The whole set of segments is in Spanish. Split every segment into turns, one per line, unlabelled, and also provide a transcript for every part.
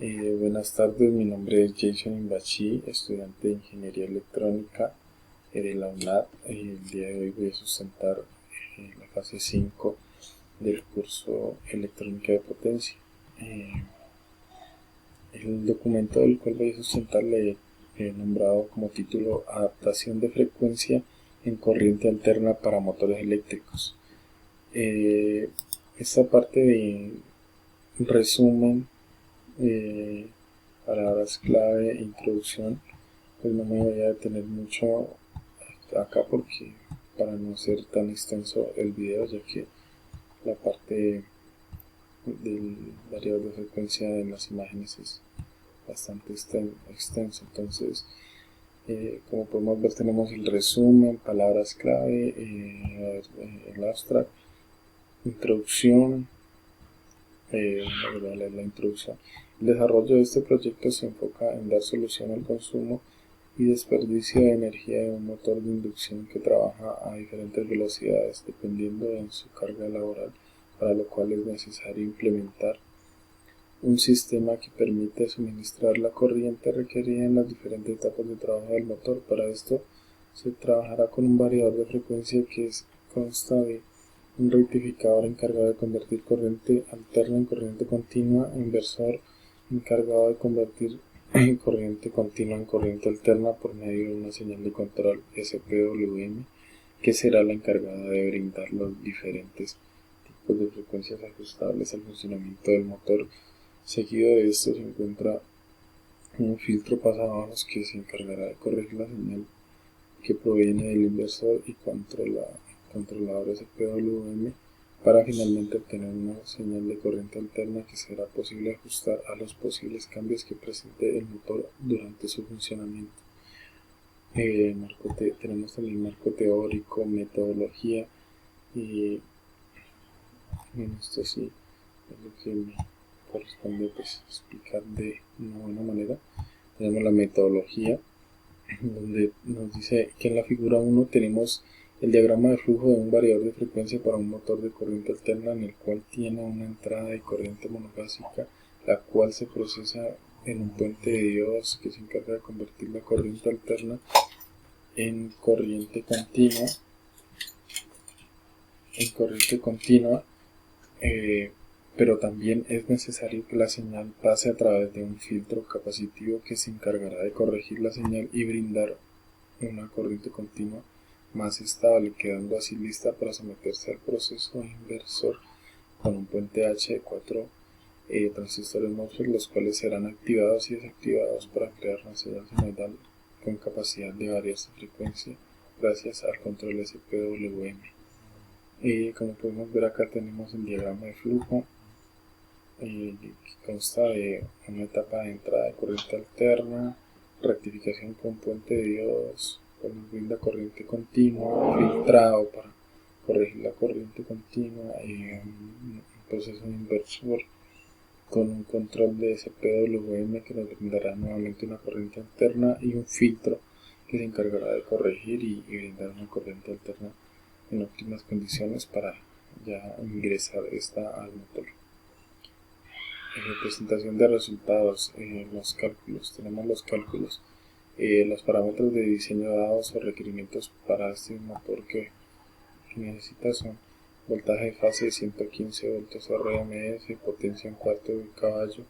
Buenas tardes, mi nombre es Jason Imbachi, estudiante de Ingeniería Electrónica de la UNAD. El día de hoy voy a sustentar la fase 5 del curso Electrónica de Potencia. El documento del cual voy a sustentar le he nombrado como título Adaptación de frecuencia en corriente alterna para motores eléctricos. Esta parte de resumen, palabras clave e introducción, pues no me voy a detener mucho acá porque para no ser tan extenso el video, ya que la parte del variador de frecuencia en las imágenes es bastante extenso. Entonces, como podemos ver, tenemos el resumen, palabras clave, el abstract, introducción. La introducción. El desarrollo de este proyecto se enfoca en dar solución al consumo y desperdicio de energía de un motor de inducción que trabaja a diferentes velocidades dependiendo de su carga laboral, para lo cual es necesario implementar un sistema que permite suministrar la corriente requerida en las diferentes etapas de trabajo del motor. Para esto se trabajará con un variador de frecuencia que consta de un rectificador encargado de convertir corriente alterna en corriente continua, inversor encargado de convertir corriente continua en corriente alterna por medio de una señal de control SPWM, que será la encargada de brindar los diferentes tipos de frecuencias ajustables al funcionamiento del motor. Seguido de esto se encuentra un filtro pasabajos que se encargará de corregir la señal que proviene del inversor y controlador SPWM para finalmente obtener una señal de corriente alterna que será posible ajustar a los posibles cambios que presente el motor durante su funcionamiento. Tenemos también marco teórico, metodología, y esto sí es lo que me corresponde explicar de una buena manera. Tenemos la metodología, donde nos dice que en la figura 1 tenemos el diagrama de flujo de un variador de frecuencia para un motor de corriente alterna, en el cual tiene una entrada de corriente monofásica, la cual se procesa en un puente de diodos que se encarga de convertir la corriente alterna en corriente continua, pero también es necesario que la señal pase a través de un filtro capacitivo que se encargará de corregir la señal y brindar una corriente continua más estable, quedando así lista para someterse al proceso inversor con un puente H de 4 transistores MOSFET, los cuales serán activados y desactivados para crear una señal sinusoidal con capacidad de variar su frecuencia gracias al control SPWM. Como podemos ver, acá tenemos el diagrama de flujo, que consta de una etapa de entrada de corriente alterna, rectificación con puente de diodos, con brinda corriente continua, filtrado para corregir la corriente continua, un proceso inversor con un control de SPWM que nos brindará nuevamente una corriente alterna, y un filtro que se encargará de corregir y brindar una corriente alterna en óptimas condiciones para ya ingresar esta al motor. Presentación de resultados. Los cálculos. Tenemos los cálculos. Los parámetros de diseño dados o requerimientos para este motor que necesita son voltaje de fase de 115 voltios RMS, potencia en cuarto de caballo,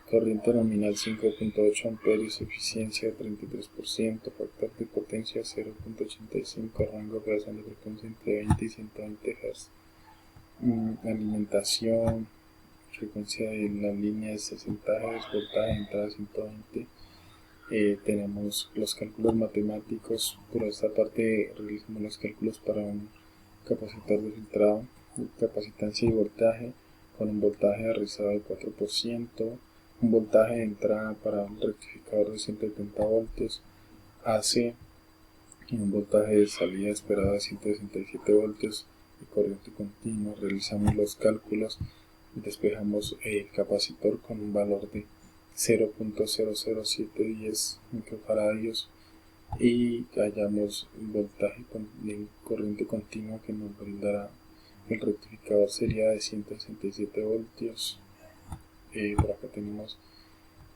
corriente nominal 5.8 amperios, eficiencia 33%, factor de potencia 0.85, rango de operación de frecuencia entre 20 y 120 Hz. Alimentación, frecuencia de la línea de 60 Hz, voltaje de entrada 120. Tenemos los cálculos matemáticos. Por esta parte realizamos los cálculos para un capacitor de filtrado, capacitancia y voltaje con un voltaje de rizado de 4%, un voltaje de entrada para un rectificador de 170 voltios AC y un voltaje de salida esperado de 167 voltios de corriente continua. Realizamos los cálculos y despejamos el capacitor con un valor de 0.00710 microfaradios y hallamos voltaje de corriente continua que nos brindará el rectificador sería de 167 voltios. Por acá tenemos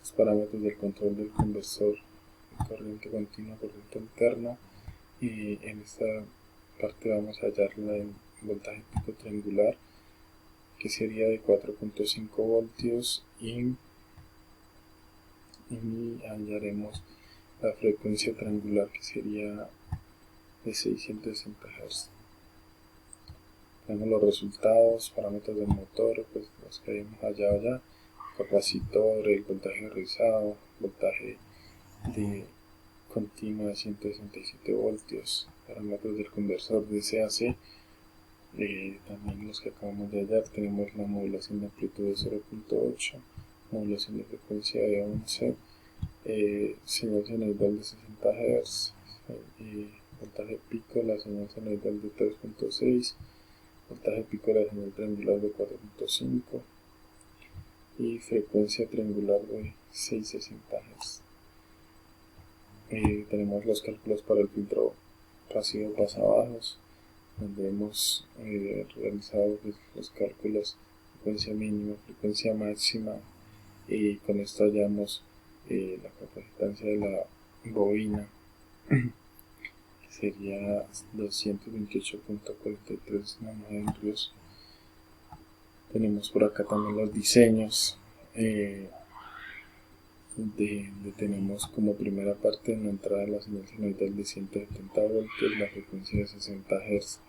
los parámetros del control del conversor de corriente continua, corriente alterna, y en esta parte vamos a hallar el voltaje pico triangular, que sería de 4.5 voltios, y hallaremos la frecuencia triangular, que sería de 660 Hz. Tenemos los resultados, parámetros del motor, pues los que habíamos hallado ya, capacitor, el voltaje realizado, voltaje de continua de 167 voltios, parámetros del conversor de CAC, también los que acabamos de hallar. Tenemos la modulación de amplitud de 0.8, modulación de frecuencia de 11, señal senoidal de 60 Hz, voltaje pico de la señal senoidal de 3.6, voltaje pico de la señal triangular de 4.5 y frecuencia triangular de 660 Hz. Tenemos los cálculos para el filtro pasivo pasabajos, donde hemos realizado los cálculos frecuencia mínima, frecuencia máxima, y con esto hallamos la capacitancia de la bobina, que sería 228.43 nanohenrios. Tenemos por acá también los diseños, donde tenemos como primera parte en la entrada de la señal senoidal de 170 voltios, la frecuencia de 60 Hz,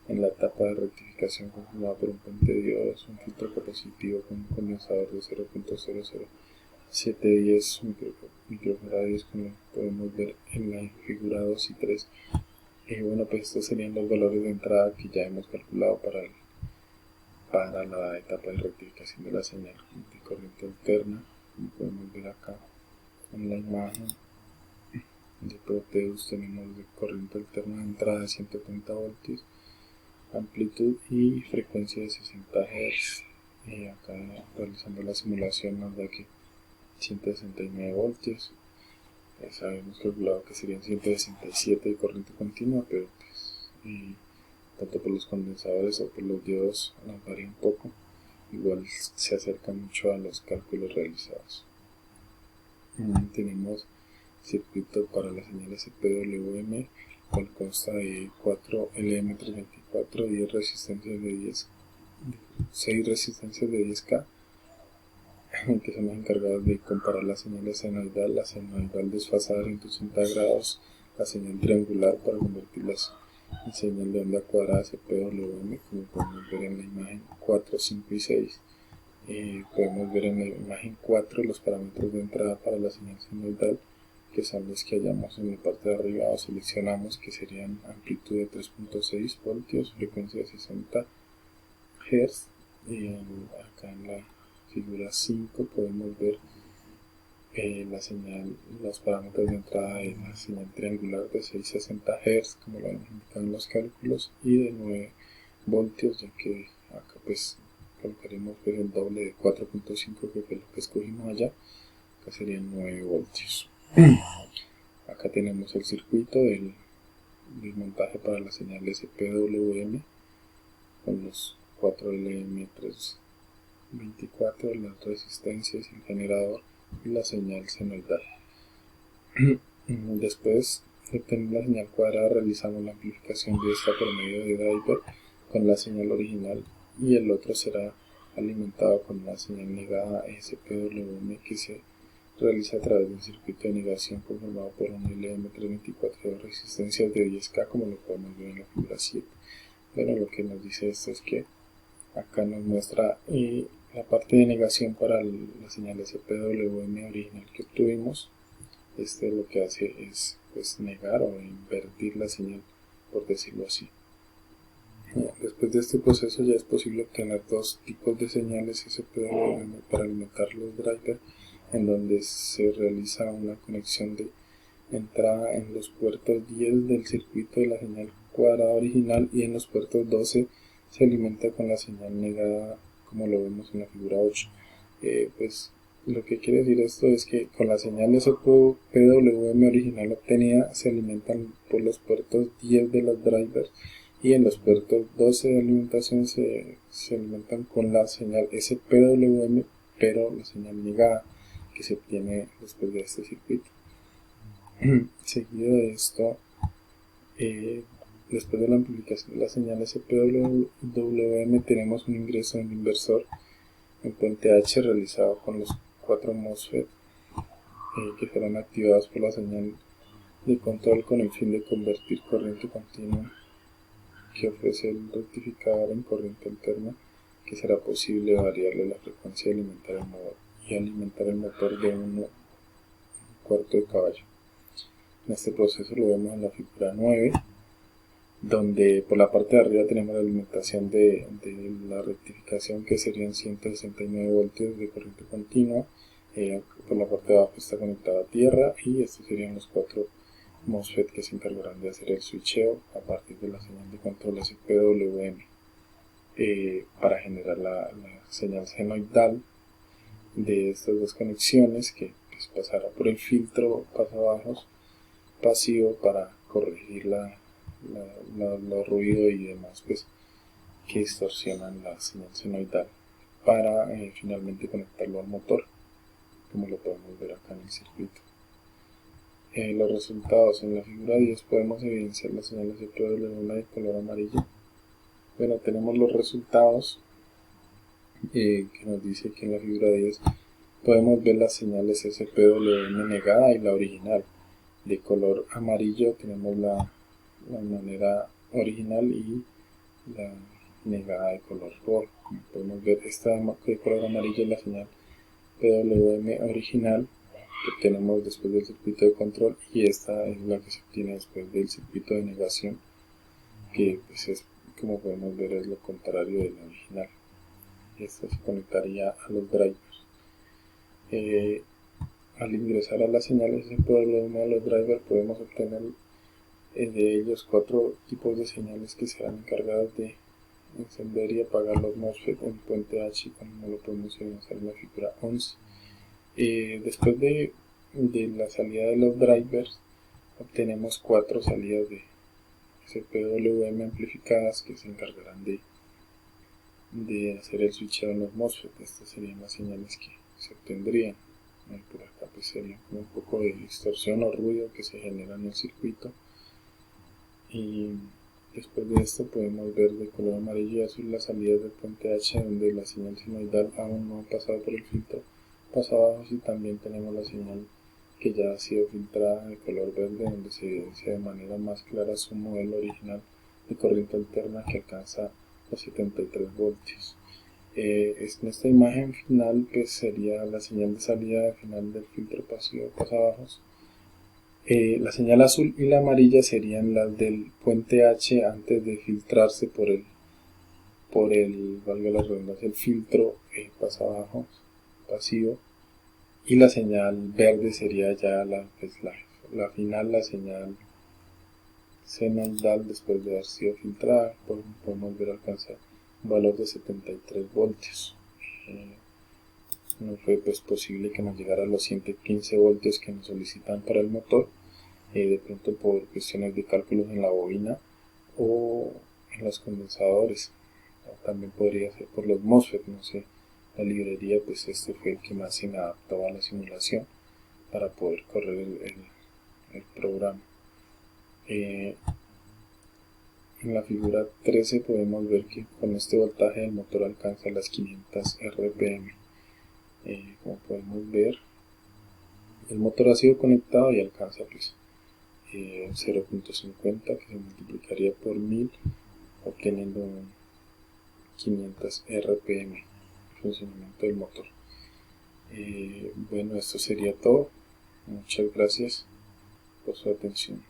en la etapa de rectificación conformada por un puente de diodos, un filtro capacitivo con un condensador de 0.00710 microfarads, como podemos ver en la figura 2 y 3. Bueno, pues estos serían los valores de entrada que ya hemos calculado para la etapa de rectificación de la señal de corriente alterna, como podemos ver acá en la imagen. De Proteus tenemos de corriente alterna de entrada de 130 voltios, amplitud y frecuencia de 60 Hz. Acá realizando la simulación nos da que 169 voltios. Habíamos calculado que serían 167 de corriente continua, pero pues, tanto por los condensadores o por los diodos nos varía un poco. Igual se acerca mucho a los cálculos realizados. Tenemos circuito para la señal SPWM, cual consta de 4 LM324 y 6 resistencias de 10K, que son las encargadas de comparar la señal senoidal, la senoidal desfasada a 180 grados, la señal triangular para convertirlas en señal de onda cuadrada SPWM, como podemos ver en la imagen 4, 5 y 6. Podemos ver en la imagen 4 los parámetros de entrada para la señal senoidal, que son los que hallamos en la parte de arriba o seleccionamos, que serían amplitud de 3.6 voltios, frecuencia de 60 Hz. Acá en la figura 5 podemos ver los parámetros de entrada de la señal triangular de 660 Hz, como lo hemos indicado en los cálculos, y de 9 voltios, ya que acá pues colocaremos pues el doble de 4.5, que fue lo que escogimos allá. Acá serían 9 voltios. Acá tenemos el circuito del montaje para la señal SPWM con los 4 LM324, las resistencias, el generador y la señal senoidal. Después de obtener la señal cuadrada, realizamos la amplificación de esta por medio de driver con la señal original, y el otro será alimentado con la señal negada SPWM, que se realiza a través de un circuito de negación conformado por un LM324 de resistencias de 10K, como lo podemos ver en la figura 7. Bueno, lo que nos dice esto es que acá nos muestra la parte de negación para la señal SPWM original que obtuvimos. Lo que hace es pues negar o invertir la señal, por decirlo así. Después de este proceso ya es posible obtener dos tipos de señales SPWM para alimentar los drivers, en donde se realiza una conexión de entrada en los puertos 10 del circuito de la señal cuadrada original, y en los puertos 12 se alimenta con la señal negada, como lo vemos en la figura 8. Pues lo que quiere decir esto es que con la señal SPWM original obtenida se alimentan por los puertos 10 de los drivers, y en los puertos 12 de alimentación se alimentan con la señal SPWM, pero la señal negada, que se obtiene después de este circuito. Seguido de esto, después de la amplificación de la señal SPWM, tenemos un ingreso de un inversor en puente H realizado con los 4 MOSFET que serán activados por la señal de control con el fin de convertir corriente continua que ofrece el rectificador en corriente alterna, que será posible variarle la frecuencia y alimentar el motor de 1/4 de caballo. En este proceso lo vemos en la figura 9, donde por la parte de arriba tenemos la alimentación de la rectificación, que serían 169 voltios de corriente continua. Por la parte de abajo está conectada a tierra, y estos serían los 4 MOSFET que se encargarán de hacer el switcheo a partir de la señal de control SPWM para generar la señal senoidal de estas dos conexiones, que pues, pasará por el filtro pasabajos pasivo para corregir los ruidos y demás pues, que distorsionan la señal senoidal, para finalmente conectarlo al motor, como lo podemos ver acá en el circuito. Los resultados: en la figura 10 podemos evidenciar las señales SPWM de color amarillo. Bueno, tenemos los resultados que nos dice que en la figura 10 podemos ver las señales SPWM negada y la original. De color amarillo tenemos la manera original y la negada de color rojo. Como podemos ver, esta de color amarillo es la señal PWM original que obtenemos después del circuito de control, y esta es la que se obtiene después del circuito de negación, que pues es, como podemos ver, es lo contrario de la original. Esta se conectaría a los drivers. Al ingresar a las señales SPWM a los drivers, podemos obtener de ellos 4 tipos de señales que serán encargadas de encender y apagar los MOSFET en puente H, como lo podemos evidenciar en la figura 11. Después de la salida de los drivers, obtenemos 4 salidas de SPWM amplificadas que se encargarán de hacer el switcheo en los MOSFET. Estas serían las señales que se obtendrían. Por acá pues sería como un poco de distorsión o ruido que se genera en el circuito. Y después de esto podemos ver de color amarillo y azul las salidas del puente H, donde la señal senoidal aún no ha pasado por el filtro pasabajos, y también tenemos la señal que ya ha sido filtrada de color verde, donde se evidencia de manera más clara su modelo original de corriente alterna, que alcanza los 73 voltios. En esta imagen final pues sería la señal de salida final del filtro pasivo pasabajos. La señal azul y la amarilla serían las del puente H antes de filtrarse por el valga la redundancia, el filtro pasabajos pasivo, y la señal verde sería ya la final, la señal senoidal después de haber sido filtrada. Podemos ver alcanzar un valor de 73 voltios. No fue pues posible que nos llegara a los 115 voltios que nos solicitan para el motor, de pronto por cuestiones de cálculos en la bobina o en los condensadores. También podría ser por los MOSFET, no sé. La librería pues este fue el que más se me adaptó a la simulación para poder correr el programa. En la figura 13 podemos ver que con este voltaje el motor alcanza las 500 RPM. Como podemos ver, el motor ha sido conectado y alcanza pues 0.50, que se multiplicaría por 1000, obteniendo 500 RPM el funcionamiento del motor. Bueno, esto sería todo. Muchas gracias por su atención.